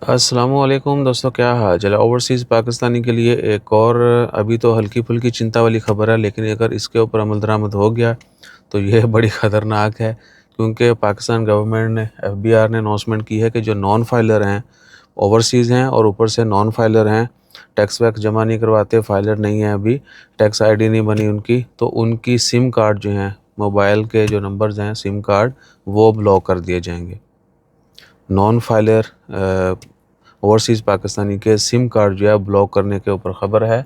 अस्सलामुअलैकुम दोस्तों, क्या हाल चाल है। ओवरसीज़ पाकिस्तानी के लिए एक और अभी तो हल्की फुल्की चिंता वाली ख़बर है, लेकिन अगर इसके ऊपर अमल दरामद हो गया तो ये बड़ी ख़तरनाक है, क्योंकि पाकिस्तान गवर्नमेंट ने एफबीआर ने अनाउंसमेंट की है कि जो नॉन फाइलर हैं, ओवरसीज़ हैं और ऊपर से नॉन फाइलर हैं, टैक्स वैक्स जमा नहीं करवाते, फाइलर नहीं है, अभी टैक्स आईडी नहीं बनी उनकी, तो उनकी सिम कार्ड जो हैं, मोबाइल के जो नंबर्स हैं सिम कार्ड, वो ब्लॉक कर दिए जाएंगे। नॉन फाइलर ओवरसीज़ पाकिस्तानी के सिम कार्ड जो है ब्लॉक करने के ऊपर ख़बर है,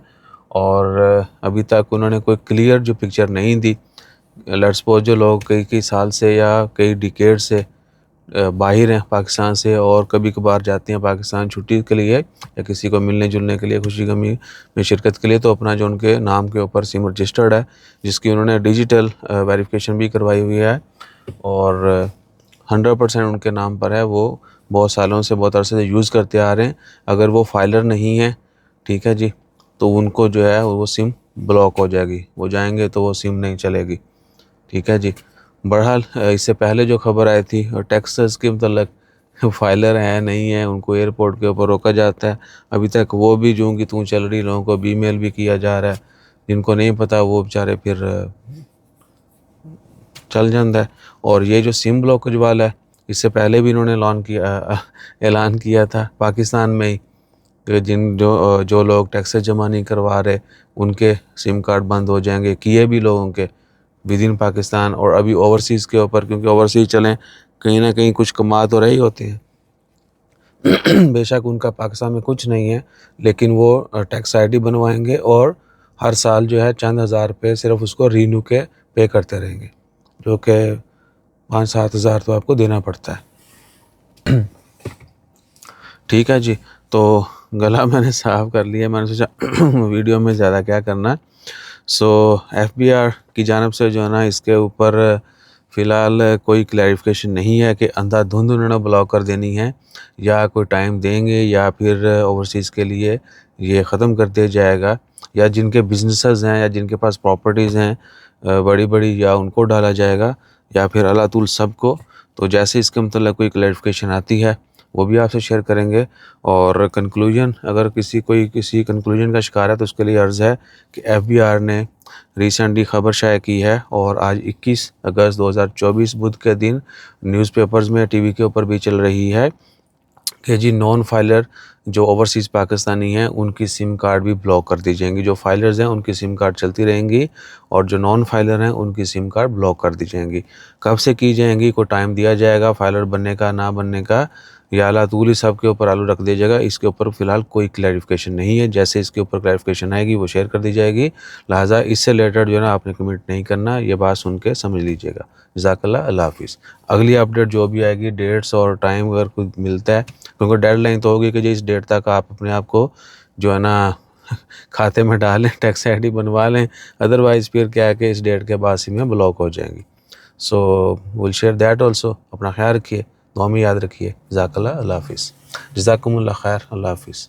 और अभी तक उन्होंने कोई क्लियर जो पिक्चर नहीं दी। लेट्स सपोज जो लोग कई कई साल से या कई डिकेड से बाहर हैं पाकिस्तान से, और कभी कभार जाते हैं पाकिस्तान छुट्टी के लिए या किसी को मिलने जुलने के लिए, खुशी गमी में शिरकत के लिए, तो अपना जो उनके नाम के ऊपर सिम रजिस्टर्ड है, जिसकी उन्होंने डिजिटल वेरिफिकेशन भी करवाई हुई है और 100% उनके नाम पर है, वो बहुत सालों से बहुत अरसे से यूज़ करते आ रहे हैं। अगर वो फाइलर नहीं है, ठीक है जी, तो उनको जो है वो सिम ब्लॉक हो जाएगी, वो जाएंगे तो वो सिम नहीं चलेगी, ठीक है जी। बहरहाल इससे पहले जो खबर आई थी और टेक्सास के मतलब फाइलर है नहीं है, उनको एयरपोर्ट के ऊपर रोका जाता है, अभी तक वो भी जूं की तूं चल रही, लोगों को ईमेल भी किया जा रहा है, जिनको नहीं पता वो बेचारे फिर चल जाता है। और ये जो सिम ब्लॉकेज वाला है, इससे पहले भी इन्होंने ऐलान किया था पाकिस्तान में ही कि जो लोग टैक्सेस जमा नहीं करवा रहे उनके सिम कार्ड बंद हो जाएंगे, किए भी लोगों के विद इन पाकिस्तान। और अभी ओवरसीज़ के ऊपर, क्योंकि ओवरसीज़ चलें कहीं ना कहीं कुछ कमा तो रहे होते हैं बेशक उनका पाकिस्तान में कुछ नहीं है, लेकिन वो टैक्स आईडी बनवाएंगे और हर साल जो है चंद हज़ार रुपये सिर्फ उसको रीन्यू के पे करते रहेंगे, जो कि 5-7 हज़ार तो आपको देना पड़ता है ठीक है जी। तो गला मैंने साफ़ कर लिया, मैंने सोचा वीडियो में ज़्यादा क्या करना है। सो एफबीआर की जानिब से जो है ना, इसके ऊपर फ़िलहाल कोई क्लैरिफिकेशन नहीं है कि अंधाधुंध उन्होंने ब्लॉक कर देनी है या कोई टाइम देंगे या फिर ओवरसीज़ के लिए ये ख़त्म कर दिया जाएगा, या जिनके बिजनेसेस हैं या जिनके पास प्रॉपर्टीज़ हैं बड़ी बड़ी, या उनको डाला जाएगा या फिर अल्लाह तुल सबको। तो जैसे इसके मतलब कोई क्लैरिफिकेशन आती है वो भी आपसे शेयर करेंगे। और कंक्लूजन, अगर किसी कंक्लूजन का शिकार है तो उसके लिए अर्ज़ है कि एफबीआर ने रिसेंटली ख़बर शाया की है, और आज 21 अगस्त 2024 बुध के दिन न्यूज़पेपर्स में टीवी के ऊपर भी चल रही है कि जी नॉन फाइलर जो ओवरसीज़ पाकिस्तानी हैं उनकी सिम कार्ड भी ब्लॉक कर दी जाएंगी। जो फाइलर्स हैं उनकी सिम कार्ड चलती रहेंगी और जो नॉन फाइलर हैं उनकी सिम कार्ड ब्लॉक कर दी जाएंगी। कब से की जाएंगी, कोई टाइम दिया जाएगा फाइलर बनने का ना बनने का, या अल्लाह तूल ही सब के ऊपर आलू रख दिया जाएगा, इसके ऊपर फ़िलहाल कोई क्लैरिफिकेशन नहीं है। जैसे इसके ऊपर क्लैरिफिकेशन आएगी वो शेयर कर दी जाएगी, लिहाजा इससे रिलेटेड जो है ना आपने कमेंट नहीं करना, ये बात सुन के समझ लीजिएगा। जज़ाकल्लाह, अल्लाह हाफ़िज़। अगली अपडेट जो भी आएगी, डेट्स और टाइम अगर कुछ मिलता है, क्योंकि डेडलाइन तो होगी कि जी इस डेट तक आप अपने आप को जो है ना खाते में डालें, टैक्स आईडी बनवा लें, अदरवाइज़ फिर क्या है कि इस डेट के बाद सिमें ब्लॉक हो जाएंगी। So will share that also. अपना ख्याल रखिए, दुआ में याद रखिए। जज़ाकल्लाह, अल्लाह हाफ़िज़। जज़ाकुमुल्लाह खैर, अल्लाह हाफ़िज़।